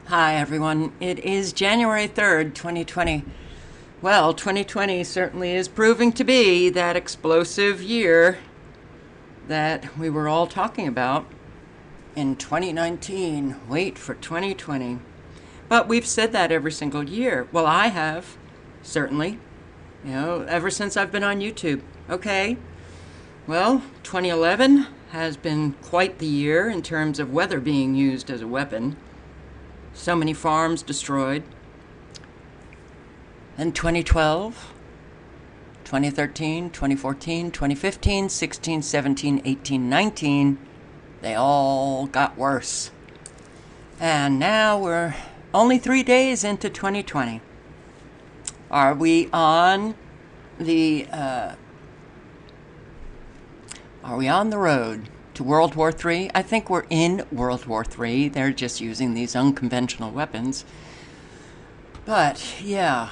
Hi, everyone. It is January 3rd, 2020. Well, 2020 certainly is proving to be that explosive year that we were all talking about in 2019. Wait for 2020. But we've said that every single year. Well, I have, certainly, ever since I've been on YouTube. Okay. Well, 2011 has been quite the year in terms of weather being used as a weapon. So many farms destroyed. And 2012, 2013, 2014, 2015, 16, 17, 18, 19, they all got worse. And now we're only 3 days into 2020. Are we on the road to World War III? I think we're in World War III. They're just using these unconventional weapons. But, yeah.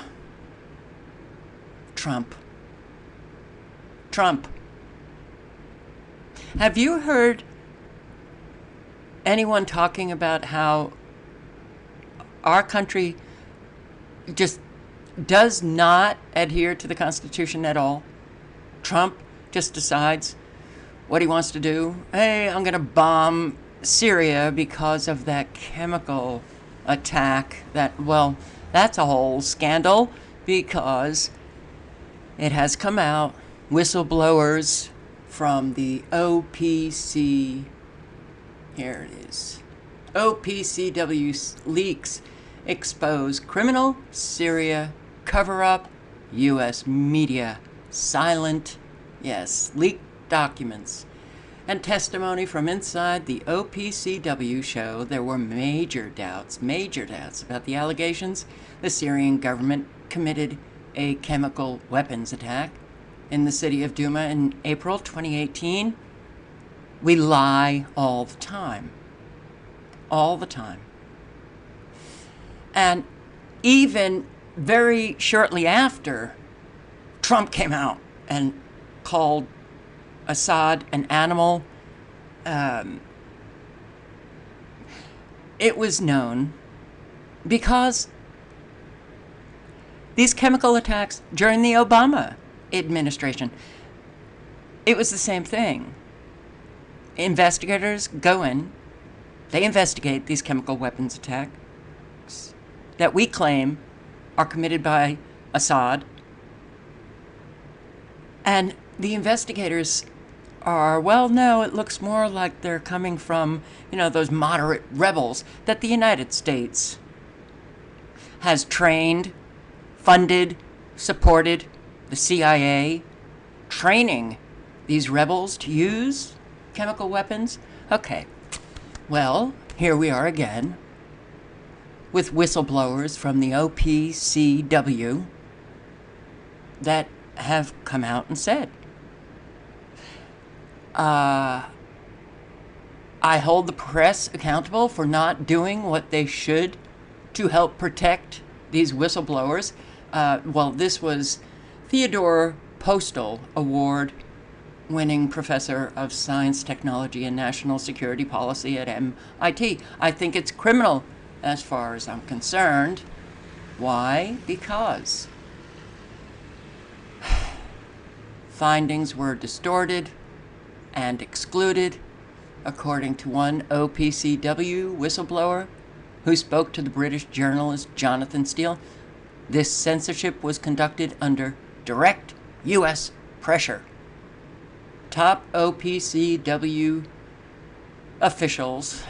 Trump. Have you heard anyone talking about how our country just does not adhere to the Constitution at all? Trump just decides what he wants to do. Hey, I'm going to bomb Syria because of that chemical attack. That's a whole scandal because it has come out. Whistleblowers from the OPC, here it is, OPCW leaks expose criminal Syria cover-up, U.S. media silent, yes, leaked documents, and testimony from inside the OPCW show there were major doubts about the allegations the Syrian government committed a chemical weapons attack in the city of Douma in April 2018. We lie all the time. All the time. And even very shortly after, Trump came out and called Assad an animal. It was known because these chemical attacks during the Obama administration, it was the same thing. Investigators go in, they investigate these chemical weapons attacks that we claim are committed by Assad, and the investigators are, no, it looks more like they're coming from, those moderate rebels that the United States has trained, funded, supported, the CIA training these rebels to use chemical weapons. Okay, well, here we are again with whistleblowers from the OPCW that have come out and said, I hold the press accountable for not doing what they should to help protect these whistleblowers. This was Theodore Postal Award-winning professor of science, technology, and national security policy at MIT. I think it's criminal as far as I'm concerned. Why? Because findings were distorted and excluded, according to one OPCW whistleblower who spoke to the British journalist Jonathan Steele. This censorship was conducted under direct U.S. pressure. Top OPCW officials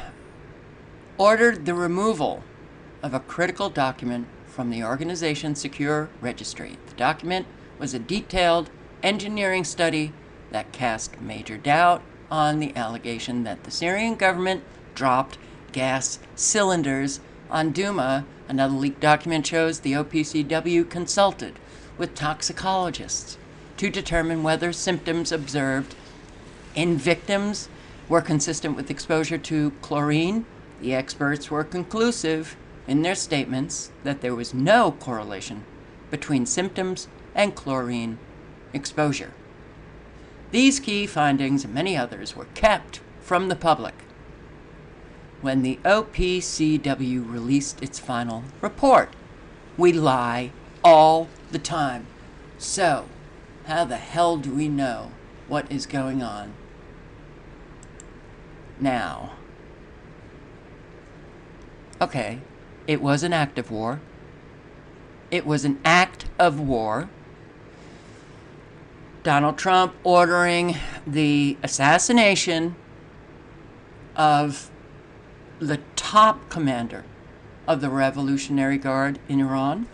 ordered the removal of a critical document from the organization's secure registry. The document was a detailed engineering study that cast major doubt on the allegation that the Syrian government dropped gas cylinders on Douma. Another leaked document shows the OPCW consulted with toxicologists to determine whether symptoms observed in victims were consistent with exposure to chlorine. The experts were conclusive in their statements that there was no correlation between symptoms and chlorine exposure. These key findings and many others were kept from the public. when the OPCW released its final report. We lie all the time. So, how the hell do we know what is going on now? Okay, it was an act of war. It was an act of war. Donald Trump ordering the assassination of the top commander of the Revolutionary Guard in Iran.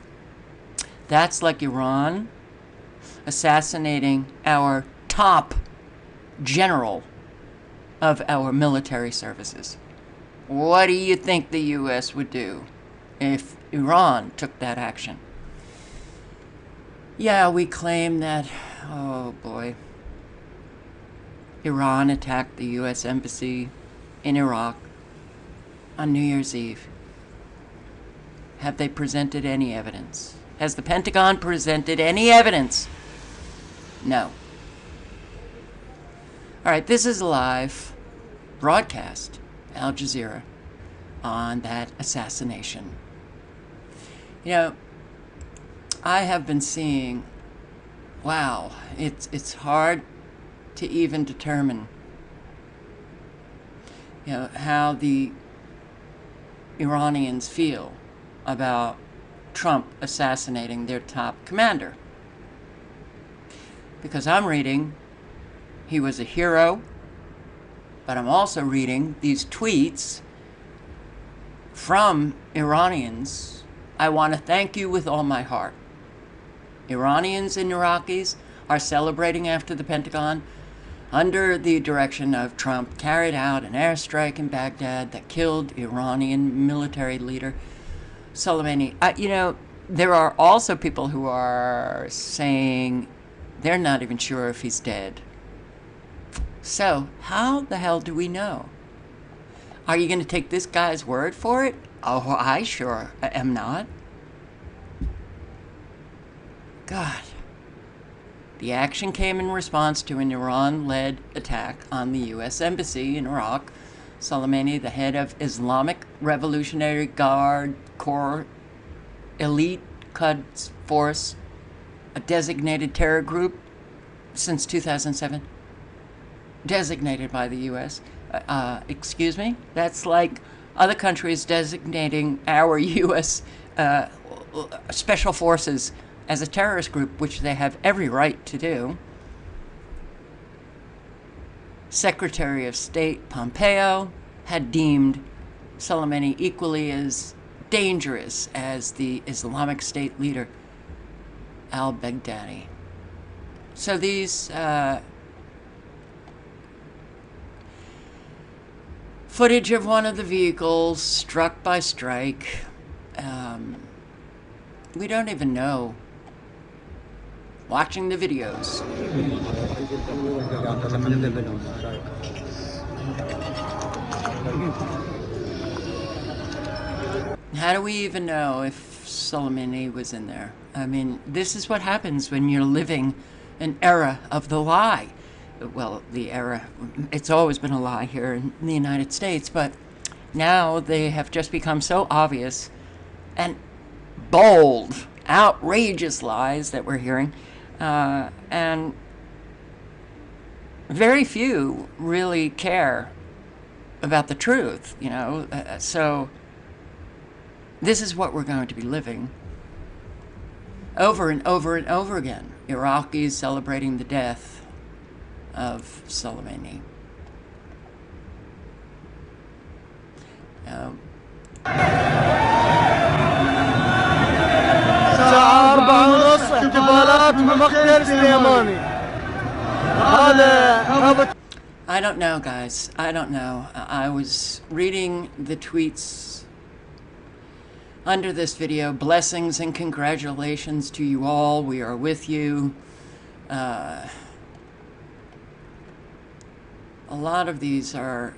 That's like Iran assassinating our top general of our military services. What do you think the U.S. would do if Iran took that action? Yeah, we claim that, oh boy, Iran attacked the U.S. Embassy in Iraq on New Year's Eve. Have they presented any evidence? Has the Pentagon presented any evidence? No. All right, this is a live broadcast, Al Jazeera, on that assassination. You know, I have been seeing, wow, it's hard to even determine, you know, how the Iranians feel about Trump assassinating their top commander. Because I'm reading, he was a hero, but I'm also reading these tweets from Iranians. I want to thank you with all my heart. Iranians and Iraqis are celebrating after the Pentagon, under the direction of Trump, carried out an airstrike in Baghdad that killed Iranian military leader Soleimani. You know, there are also people who are saying they're not even sure if he's dead. So, how the hell do we know? Are you going to take this guy's word for it? Oh, I sure am not. God. The action came in response to an Iran-led attack on the U.S. Embassy in Iraq. Soleimani, the head of Islamic Revolutionary Guard Corps Elite Quds Force, a designated terror group since 2007, designated by the U.S. Excuse me? That's like other countries designating our U.S. Special Forces as a terrorist group, which they have every right to do. Secretary of State Pompeo had deemed Soleimani equally as dangerous as the Islamic State leader al-Baghdadi. So these footage of one of the vehicles struck by strike, we don't even know. Watching the videos. How do we even know if Soleimani was in there? I mean, this is what happens when you're living an era of the lie. Well, the era, it's always been a lie here in the United States, but now they have just become so obvious and bold, outrageous lies that we're hearing. And very few really care about the truth, you know. So this is what we're going to be living over and over and over again. Iraqis celebrating the death of Soleimani. I don't know, guys. I don't know. I was reading the tweets under this video. Blessings and congratulations to you all. We are with you. A lot of these are,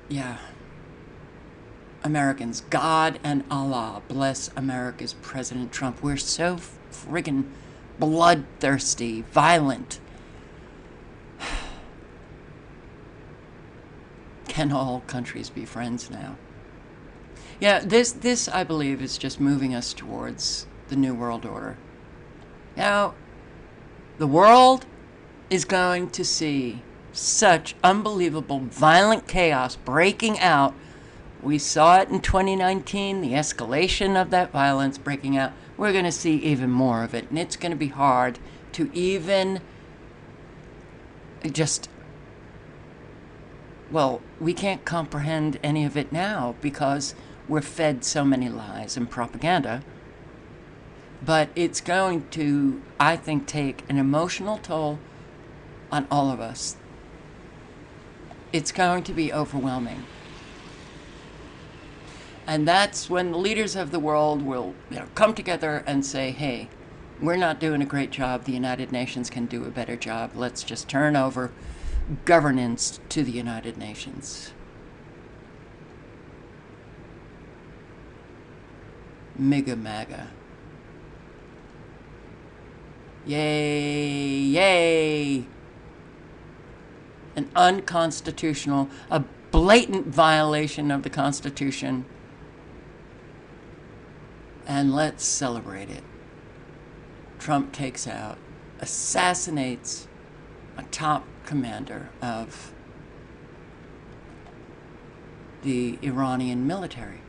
yeah, Americans. God and Allah bless America's President Trump. We're so friggin' bloodthirsty, violent. Can all countries be friends now? Yeah, this I believe is just moving us towards the New World Order. Now, the world is going to see such unbelievable violent chaos breaking out. We saw it in 2019, the escalation of that violence breaking out. We're going to see even more of it, and it's going to be hard to even just, well, we can't comprehend any of it now because we're fed so many lies and propaganda. But it's going to, I think, take an emotional toll on all of us. It's going to be overwhelming. And that's when the leaders of the world will, come together and say, hey, we're not doing a great job. The United Nations can do a better job. Let's just turn over governance to the United Nations. Mega MAGA. Yay, yay. An unconstitutional, a blatant violation of the Constitution. And let's celebrate it. Trump takes out, assassinates a top commander of the Iranian military.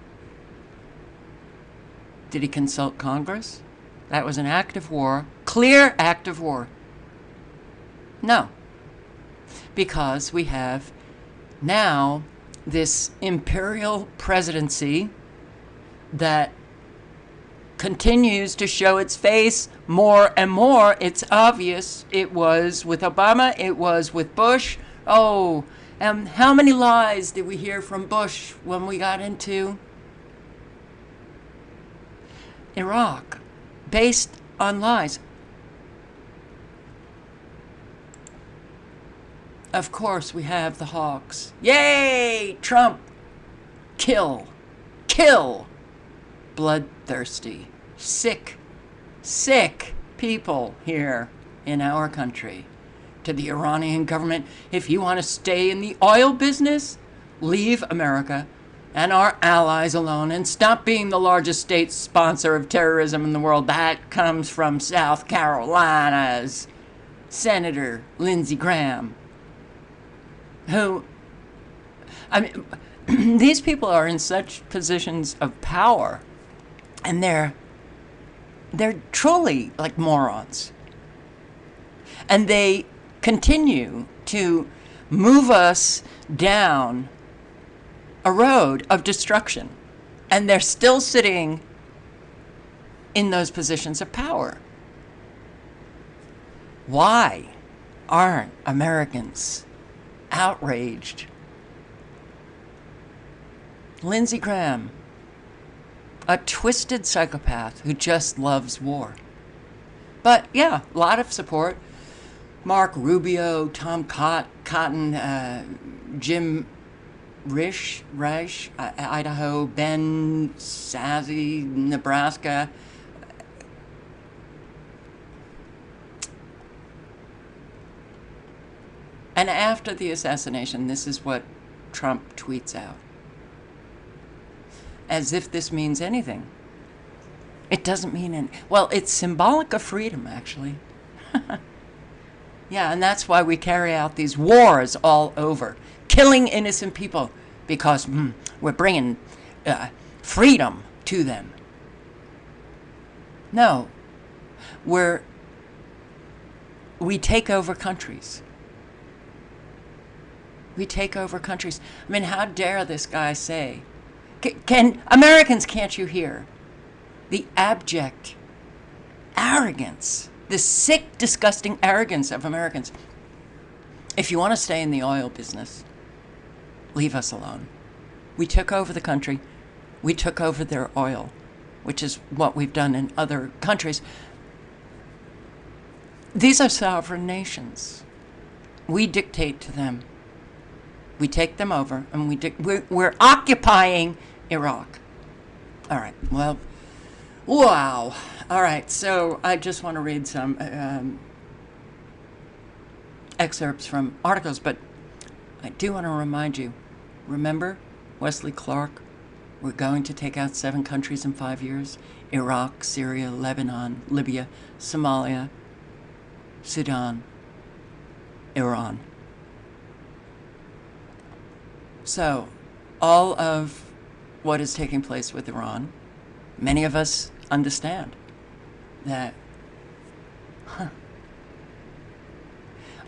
Did he consult Congress? That was an act of war, clear act of war. No, because we have now this imperial presidency that continues to show its face more and more. It's obvious. It was with Obama. It was with Bush. Oh, how many lies did we hear from Bush when we got into Iraq, based on lies? Of course, we have the hawks. Yay! Trump! Kill! Kill! Bloodthirsty, sick people here in our country. To the Iranian government, if you want to stay in the oil business, leave America and our allies alone and stop being the largest state sponsor of terrorism in the world. That comes from South Carolina's Senator Lindsey Graham, who, I mean, these people are in such positions of power, and they're truly like morons. And they continue to move us down a road of destruction. And they're still sitting in those positions of power. Why aren't Americans outraged? Lindsey Graham, a twisted psychopath who just loves war. But yeah, a lot of support. Mark Rubio, Tom Cotton, Jim Risch, Idaho, Ben Sasse, Nebraska. And after the assassination, this is what Trump tweets out. As if this means anything. It doesn't mean anything. Well, it's symbolic of freedom, actually. Yeah, and that's why we carry out these wars all over, killing innocent people, because we're bringing freedom to them. No, we take over countries. We take over countries. I mean, how dare this guy say, can Americans, can't you hear the abject arrogance, the sick, disgusting arrogance of Americans? If you want to stay in the oil business, leave us alone. We took over the country. We took over their oil, which is what we've done in other countries. These are sovereign nations. We dictate to them. We take them over, and we're occupying Iraq. All right, well, wow. All right, so I just want to read some excerpts from articles, but I do want to remind you, Remember Wesley Clark? We're going to take out 7 countries in 5 years. Iraq, Syria, Lebanon, Libya, Somalia, Sudan, Iran. So, all of what is taking place with Iran, many of us understand that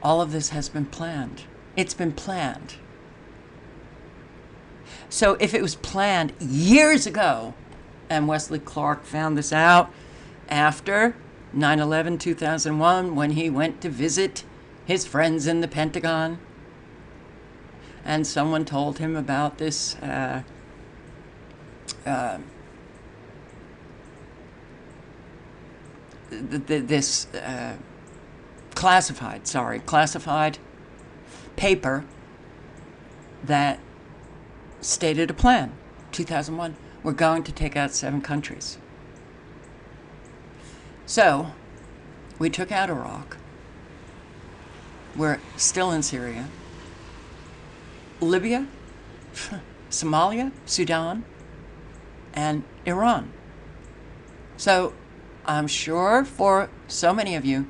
all of this has been planned. It's been planned. So if it was planned years ago, and Wesley Clark found this out after 9/11/2001 when he went to visit his friends in the Pentagon, and someone told him about this classified paper that stated a plan. 2001, we're going to take out 7 countries. So, we took out Iraq. We're still in Syria. Libya, Somalia, Sudan, and Iran. So, I'm sure for so many of you,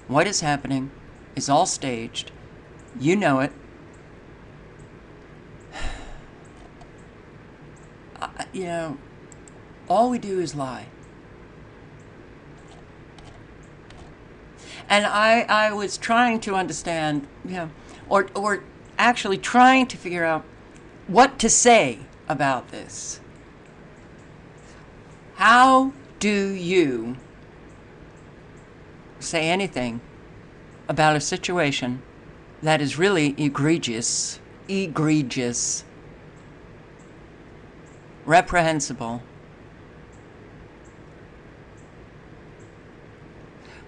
what is happening is all staged. You know it. You know, all we do is lie. And I was trying to understand, or actually trying to figure out what to say about this. How do you say anything about a situation that is really egregious, reprehensible,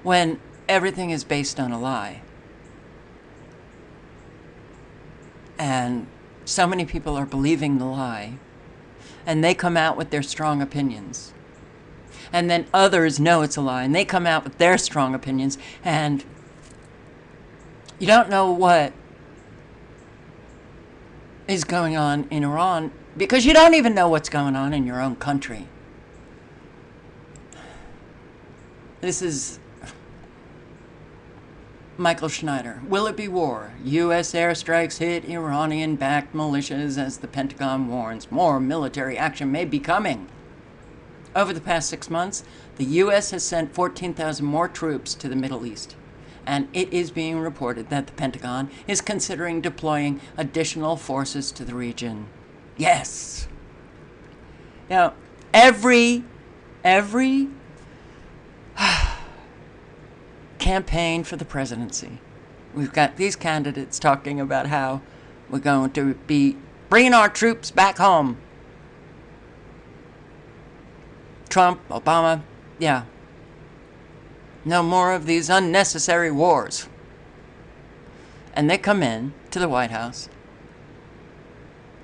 when everything is based on a lie? And so many people are believing the lie, and they come out with their strong opinions. And then others know it's a lie, and they come out with their strong opinions, and you don't know what is going on in Iran because you don't even know what's going on in your own country. This is Michael Schneider. Will it be war? U.S. airstrikes hit Iranian-backed militias as the Pentagon warns more military action may be coming. Over the past 6 months, the U.S. has sent 14,000 more troops to the Middle East, and it is being reported that the Pentagon is considering deploying additional forces to the region. Yes! Now, every campaign for the presidency, we've got these candidates talking about how we're going to be bringing our troops back home. Trump, Obama, yeah. No more of these unnecessary wars. And they come in to the White House.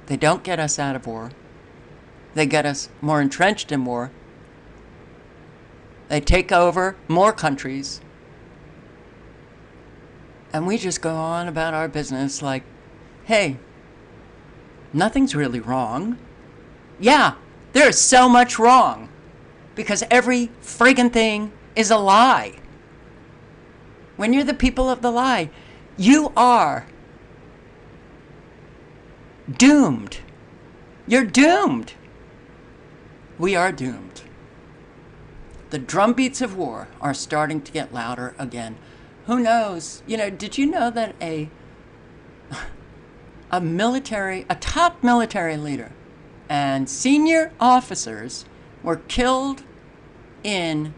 They don't get us out of war. They get us more entrenched in war. They take over more countries. And we just go on about our business like, hey, nothing's really wrong. Yeah, there is so much wrong. Because every friggin' thing is a lie. When you're the people of the lie, you are doomed. You're doomed. We are doomed. The drumbeats of war are starting to get louder again. Who knows? Did you know that a top military leader and senior officers were killed in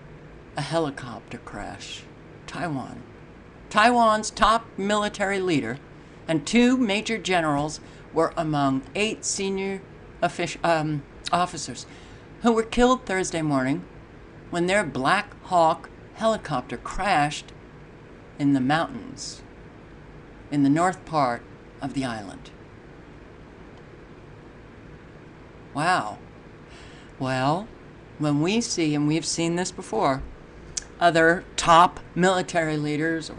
a helicopter crash? Taiwan's top military leader and 2 major generals were among 8 senior officers who were killed Thursday morning when their Black Hawk helicopter crashed in the mountains in the north part of the island. Wow. Well, when we see, and we've seen this before, other top military leaders or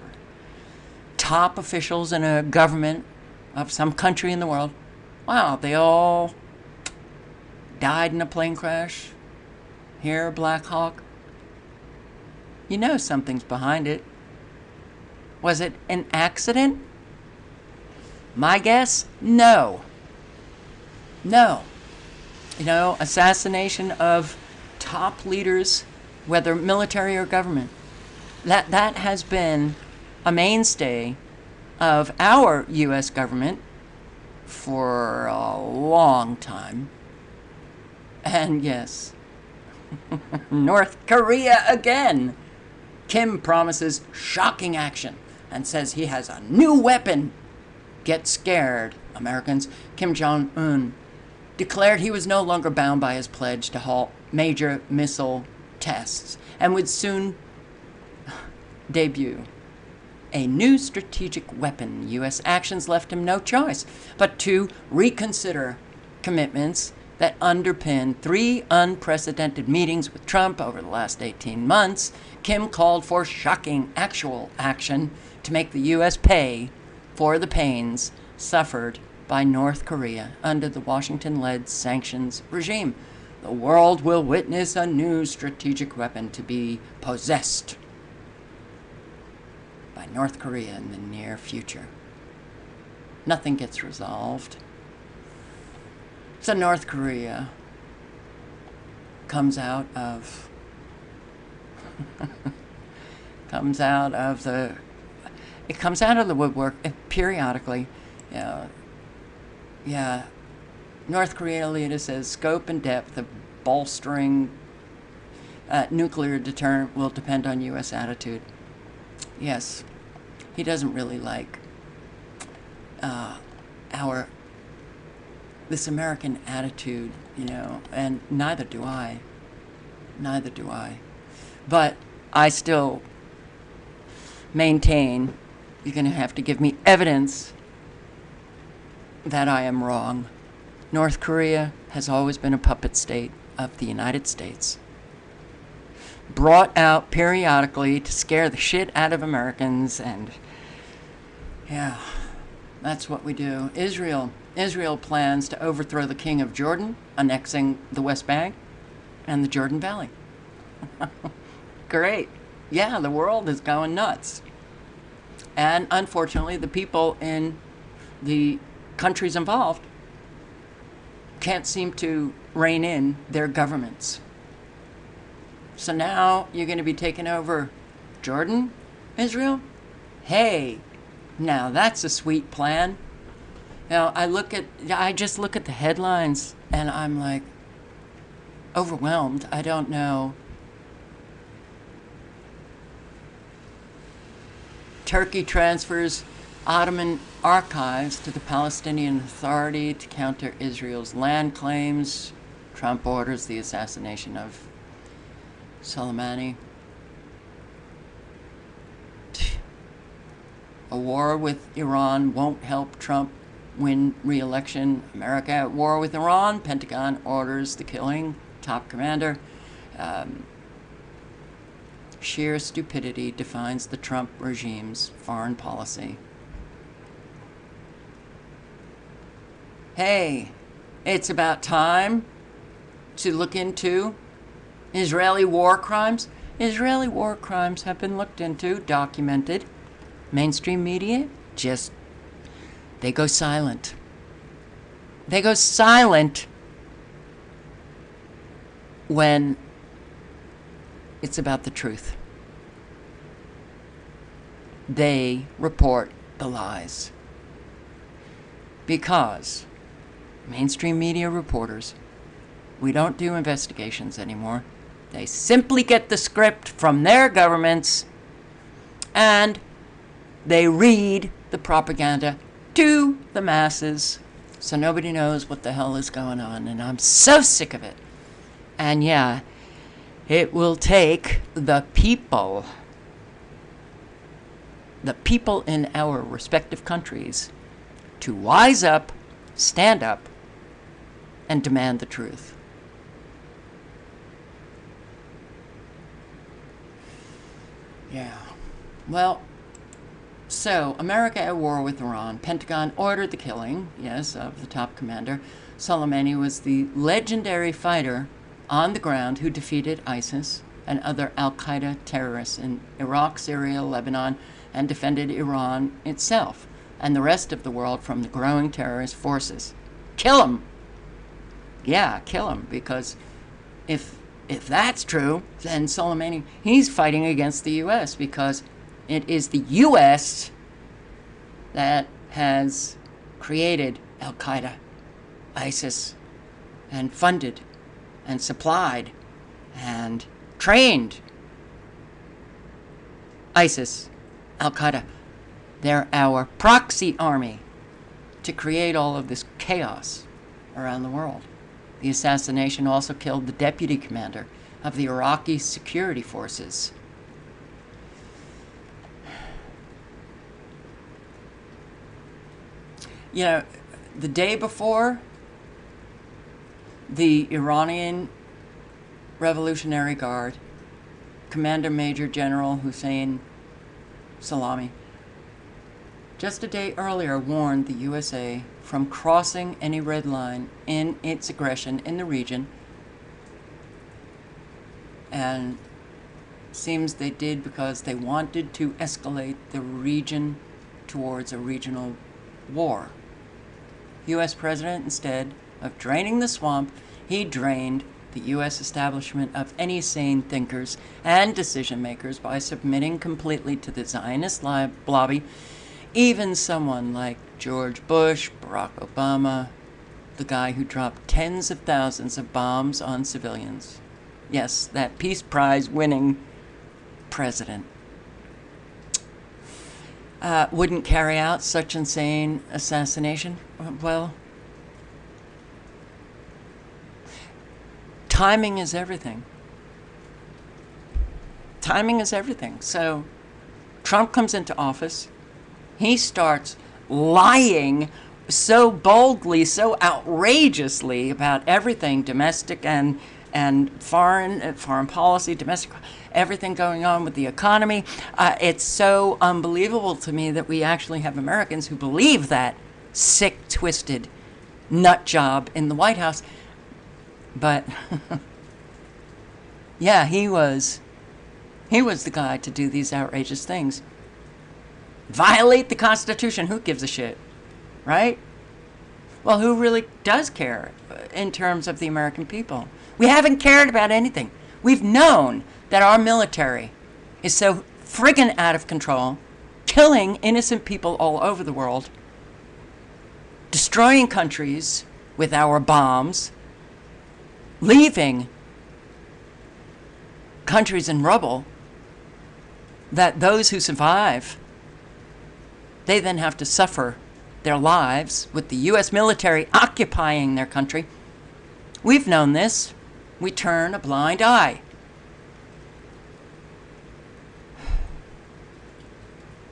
top officials in a government of some country in the world Wow, they all died in a plane crash. Here, Black Hawk. You know something's behind it. Was it an accident? My guess? No. No. You know, assassination of top leaders, whether military or government. That has been a mainstay of our U.S. government for a long time. And yes, North Korea again. Kim promises shocking action and says he has a new weapon. Get scared, Americans. Kim Jong-un declared he was no longer bound by his pledge to halt major missile tests and would soon debut a new strategic weapon. U.S. actions left him no choice but to reconsider commitments that underpin 3 unprecedented meetings with Trump over the last 18 months. Kim called for shocking actual action to make the U.S. pay for the pains suffered by North Korea under the Washington-led sanctions regime. The world will witness a new strategic weapon to be possessed by North Korea in the near future. Nothing gets resolved. So North Korea comes out of the woodwork periodically. North Korea leader says scope and depth of bolstering nuclear deterrent will depend on U.S. attitude. Yes, he doesn't really like this American attitude, and neither do I. But I still maintain you're going to have to give me evidence that I am wrong. North Korea has always been a puppet state of the United States, brought out periodically to scare the shit out of Americans, and yeah, that's what we do. Israel plans to overthrow the king of Jordan, annexing the West Bank and the Jordan Valley. Great. Yeah, the world is going nuts. And unfortunately, the people in the countries involved can't seem to rein in their governments. So now you're going to be taking over Jordan, Israel? Hey, now that's a sweet plan. Now I just look at the headlines and I'm like overwhelmed. I don't know. Turkey transfers Ottoman archives to the Palestinian Authority to counter Israel's land claims. Trump orders the assassination of Soleimani. A war with Iran won't help Trump win re-election. America at war with Iran. Pentagon orders the killing top commander. Sheer stupidity defines the Trump regime's foreign policy. Hey, it's about time to look into Israeli war crimes. Israeli war crimes have been looked into, documented. Mainstream media they go silent. They go silent when it's about the truth. They report the lies. Because mainstream media reporters, we don't do investigations anymore. They simply get the script from their governments and they read the propaganda to the masses, so nobody knows what the hell is going on, and I'm so sick of it. And yeah, it will take the people in our respective countries to wise up, stand up, and demand the truth. Yeah. Well, So, America at war with Iran. Pentagon ordered the killing, yes, of the top commander. Soleimani was the legendary fighter on the ground who defeated ISIS and other al-Qaeda terrorists in Iraq, Syria, Lebanon, and defended Iran itself and the rest of the world from the growing terrorist forces. Kill him! Yeah, kill him, because if that's true, then Soleimani, he's fighting against the U.S. because it is the U.S. that has created al-Qaeda, ISIS, and funded and supplied and trained ISIS, al-Qaeda. They're our proxy army to create all of this chaos around the world. The assassination also killed the deputy commander of the Iraqi security forces. You know, the day before, the Iranian Revolutionary Guard, Commander Major General Hussein Salami, just a day earlier warned the USA from crossing any red line in its aggression in the region, and seems they did because they wanted to escalate the region towards a regional war. U.S. President, instead of draining the swamp, he drained the U.S. establishment of any sane thinkers and decision makers by submitting completely to the Zionist lobby. Even someone like George Bush, Barack Obama, the guy who dropped tens of thousands of bombs on civilians. Yes, that Peace Prize winning president wouldn't carry out such insane assassination. Well, timing is everything. Timing is everything. So Trump comes into office. He starts lying so boldly, so outrageously about everything, domestic and foreign policy, domestic, everything going on with the economy. It's so unbelievable to me that we actually have Americans who believe that sick, twisted nut job in the White House. But yeah, he was the guy to do these outrageous things. Violate the Constitution. Who gives a shit, right? Well, who really does care in terms of the American people? We haven't cared about anything. We've known that our military is so friggin' out of control, killing innocent people all over the world, destroying countries with our bombs, leaving countries in rubble, that those who survive, they then have to suffer their lives with the U.S. military occupying their country. We've known this. We turn a blind eye.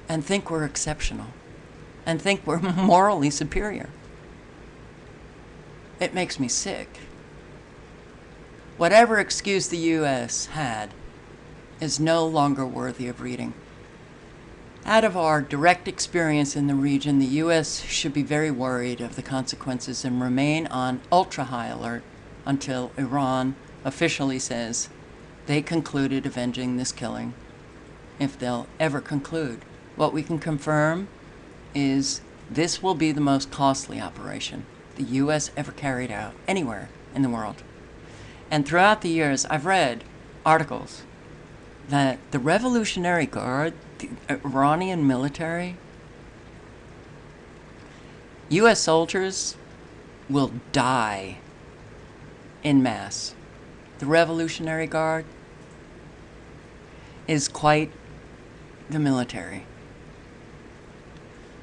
And think we're exceptional. And think we're morally superior. It makes me sick. Whatever excuse the U.S. had is no longer worthy of reading. Out of our direct experience in the region, the U.S. should be very worried of the consequences and remain on ultra-high alert until Iran officially says they concluded avenging this killing, if they'll ever conclude. What we can confirm is this will be the most costly operation the U.S. ever carried out anywhere in the world. And throughout the years, I've read articles that the Revolutionary Guard, the Iranian military, U.S. soldiers will die en masse. The Revolutionary Guard is quite the military.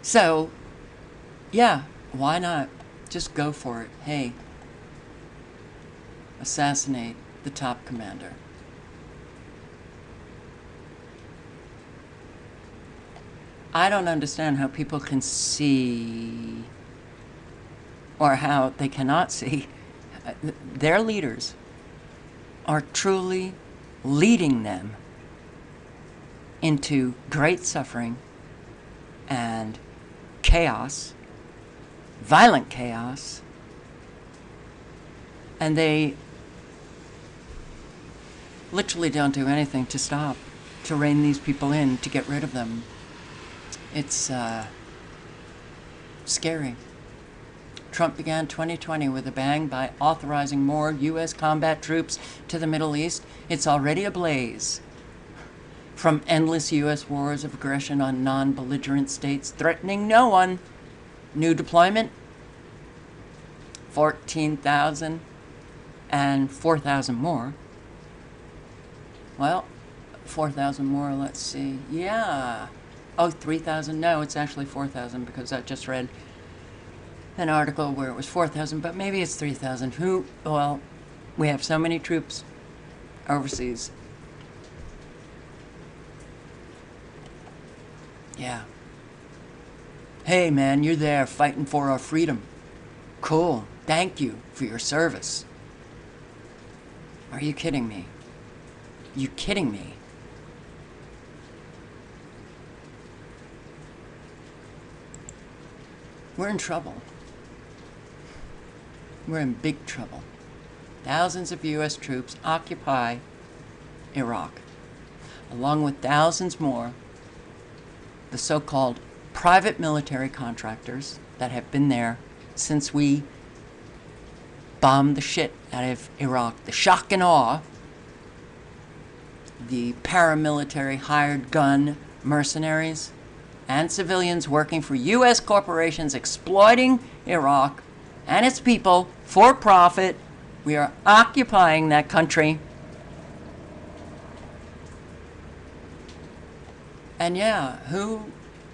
So, yeah, why not just go for it? Hey, assassinate the top commander. I don't understand how people can see, or how they cannot see, their leaders are truly leading them into great suffering and chaos, violent chaos, and they literally don't do anything to stop, to rein these people in, to get rid of them. It's scary. Trump began 2020 with a bang by authorizing more U.S. combat troops to the Middle East. It's already ablaze from endless U.S. wars of aggression on non-belligerent states threatening no one. New deployment, 14,000 and 4,000 more. Well, 4,000 more, let's see. Yeah. Oh, 3,000. No, it's actually 4,000 because I just read an article where it was 4,000, but maybe it's 3,000. Well, we have so many troops overseas. Yeah. Hey, man, you're there fighting for our freedom. Cool. Thank you for your service. Are you kidding me? You kidding me? We're in trouble. We're in big trouble. Thousands of U.S. troops occupy Iraq, along with thousands more, the so-called private military contractors that have been there since we bombed the shit out of Iraq. The shock and awe, the paramilitary hired gun mercenaries, and civilians working for U.S. corporations exploiting Iraq and its people for profit. We are occupying that country. And yeah, who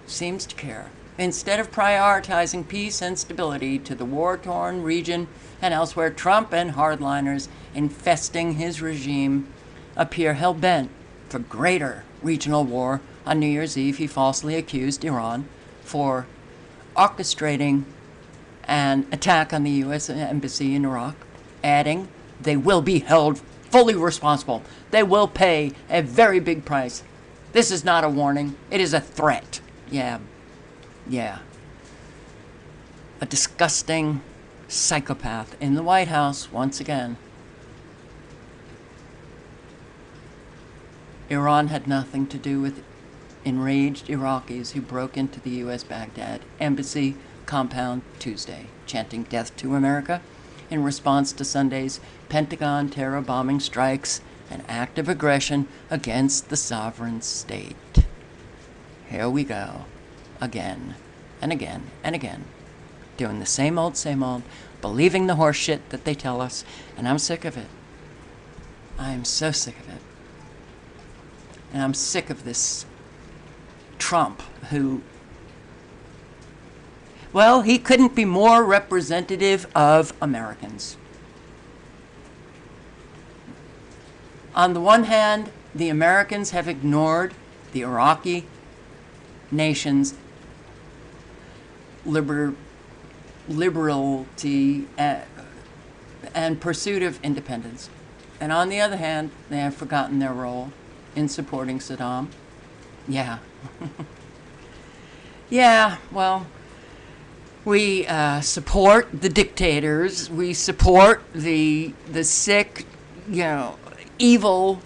seems to care? Instead of prioritizing peace and stability to the war-torn region and elsewhere, Trump and hardliners infesting his regime appear hell-bent for greater regional war. On New Year's Eve, he falsely accused Iran for orchestrating an attack on the U.S. embassy in Iraq, adding, they will be held fully responsible. They will pay a very big price. This is not a warning. It is a threat. Yeah. A disgusting psychopath in the White House once again. Iran had nothing to do with enraged Iraqis who broke into the U.S. Baghdad embassy compound Tuesday, chanting "Death to America" in response to Sunday's Pentagon terror bombing strikes, an act of aggression against the sovereign state. Here we go, again and again and again, doing the same old, believing the horse shit that they tell us, and I'm sick of it. I am so sick of it. And I'm sick of this Trump who, well, he couldn't be more representative of Americans. On the one hand, the Americans have ignored the Iraqi nation's liberality and pursuit of independence. And on the other hand, they have forgotten their role in supporting Saddam. Yeah. Yeah, well, we support the dictators. We support the sick, evil,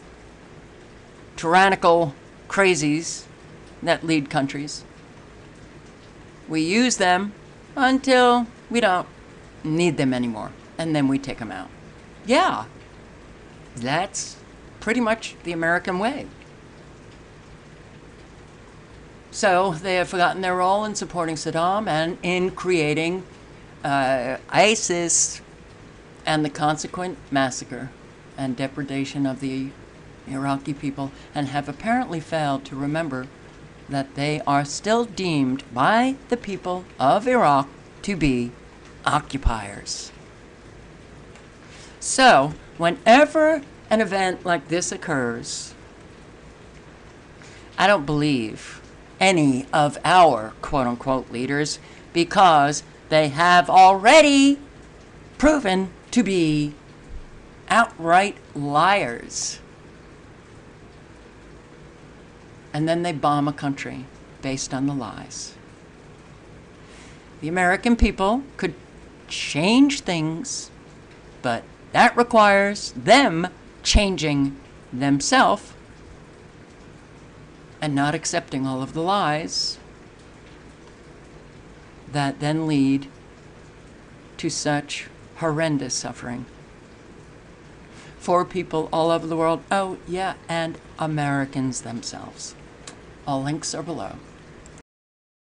tyrannical crazies that lead countries. We use them until we don't need them anymore, and then we take them out. Yeah, that's pretty much the American way. So they have forgotten their role in supporting Saddam and in creating ISIS and the consequent massacre and depredation of the Iraqi people, and have apparently failed to remember that they are still deemed by the people of Iraq to be occupiers. So, whenever an event like this occurs, I don't believe any of our quote-unquote leaders, because they have already proven to be outright liars. And then they bomb a country based on the lies. The American people could change things, but that requires them changing themselves and not accepting all of the lies that then lead to such horrendous suffering for people all over the world. Oh, yeah, and Americans themselves. All links are below.